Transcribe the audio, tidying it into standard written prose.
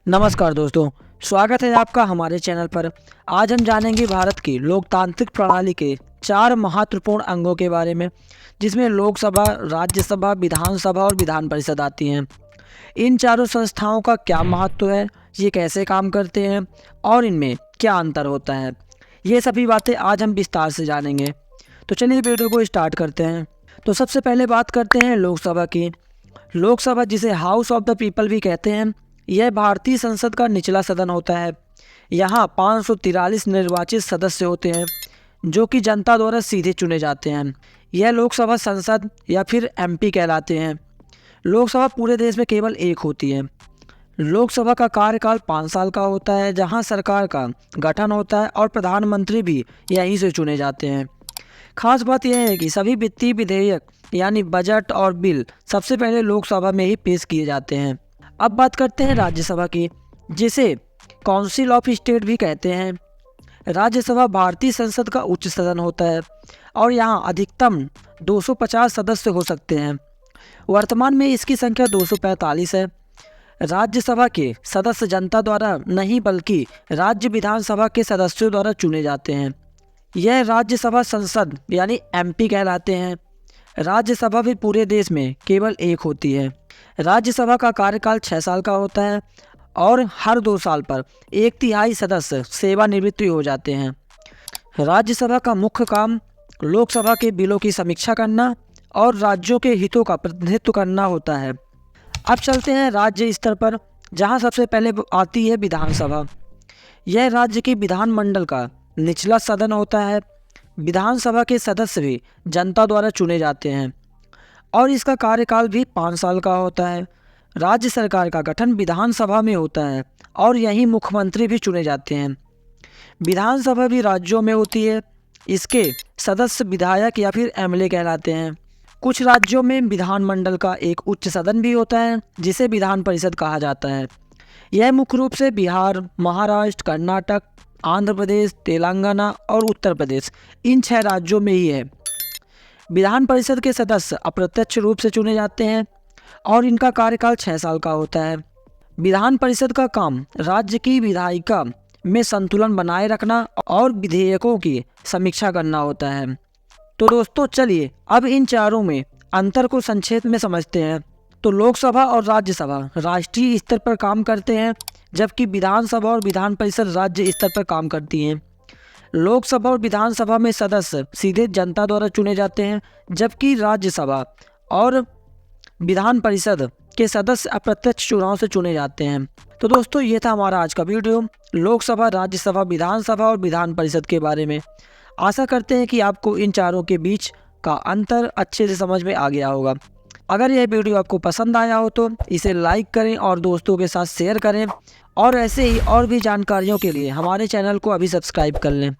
नमस्कार दोस्तों, स्वागत है आपका हमारे चैनल पर। आज हम जानेंगे भारत की लोकतांत्रिक प्रणाली के 4 महत्वपूर्ण अंगों के बारे में, जिसमें लोकसभा, राज्यसभा, विधानसभा और विधान परिषद आती हैं। इन चारों संस्थाओं का क्या महत्व है, ये कैसे काम करते हैं और इनमें क्या अंतर होता है, ये सभी बातें आज हम विस्तार से जानेंगे। तो चलिए वीडियो को स्टार्ट करते हैं। तो सबसे पहले बात करते हैं लोकसभा की। लोकसभा, जिसे हाउस ऑफ द पीपल भी कहते हैं, यह भारतीय संसद का निचला सदन होता है। यहाँ 543 निर्वाचित सदस्य होते हैं, जो कि जनता द्वारा सीधे चुने जाते हैं। यह लोकसभा संसद या फिर एमपी कहलाते हैं। लोकसभा पूरे देश में केवल एक होती है। लोकसभा का कार्यकाल 5 साल का होता है, जहाँ सरकार का गठन होता है और प्रधानमंत्री भी यहीं से चुने जाते हैं। खास बात यह है कि सभी वित्तीय विधेयक यानी बजट और बिल सबसे पहले लोकसभा में ही पेश किए जाते हैं। अब बात करते हैं राज्यसभा की, जिसे काउंसिल ऑफ स्टेट भी कहते हैं। राज्यसभा भारतीय संसद का उच्च सदन होता है और यहाँ अधिकतम 250 सदस्य हो सकते हैं। वर्तमान में इसकी संख्या 245 है। राज्यसभा के सदस्य जनता द्वारा नहीं बल्कि राज्य विधानसभा के सदस्यों द्वारा चुने जाते हैं। यह राज्यसभा संसद यानी एमपी कहलाते हैं। राज्यसभा भी पूरे देश में केवल एक होती है। राज्यसभा का कार्यकाल 6 साल का होता है और हर 2 साल पर 1/3 सदस्य सेवानिवृत्त हो जाते हैं। राज्यसभा का मुख्य काम लोकसभा के बिलों की समीक्षा करना और राज्यों के हितों का प्रतिनिधित्व करना होता है। अब चलते हैं राज्य स्तर पर, जहां सबसे पहले आती है विधानसभा। यह राज्य के विधानमंडल का निचला सदन होता है। विधानसभा के सदस्य भी जनता द्वारा चुने जाते हैं और इसका कार्यकाल भी 5 साल का होता है। राज्य सरकार का गठन विधानसभा में होता है और यहीं मुख्यमंत्री भी चुने जाते हैं। विधानसभा भी राज्यों में होती है। इसके सदस्य विधायक या फिर एमएलए कहलाते हैं। कुछ राज्यों में विधानमंडल का एक उच्च सदन भी होता है, जिसे विधान परिषद कहा जाता है। यह मुख्य रूप से बिहार, महाराष्ट्र, कर्नाटक, आंध्र प्रदेश, तेलंगाना और उत्तर प्रदेश, इन 6 राज्यों में ही है। विधान परिषद के सदस्य अप्रत्यक्ष रूप से चुने जाते हैं और इनका कार्यकाल 6 साल का होता है। विधान परिषद का काम राज्य की विधायिका में संतुलन बनाए रखना और विधेयकों की समीक्षा करना होता है। तो दोस्तों चलिए अब इन चारों में अंतर को संक्षेप में समझते हैं। तो लोकसभा और राज्यसभा राष्ट्रीय स्तर पर काम करते हैं, जबकि विधानसभा और विधान परिषद राज्य स्तर पर काम करती हैं। लोकसभा और विधानसभा में सदस्य सीधे जनता द्वारा चुने जाते हैं, जबकि राज्यसभा और विधान परिषद के सदस्य अप्रत्यक्ष चुनाव से चुने जाते हैं। तो दोस्तों ये था हमारा आज का वीडियो लोकसभा, राज्यसभा, विधानसभा और विधान परिषद के बारे में। आशा करते हैं कि आपको इन चारों के बीच का अंतर अच्छे से समझ में आ गया होगा। अगर यह वीडियो आपको पसंद आया हो तो इसे लाइक करें और दोस्तों के साथ शेयर करें, और ऐसे ही और भी जानकारियों के लिए हमारे चैनल को अभी सब्सक्राइब कर लें।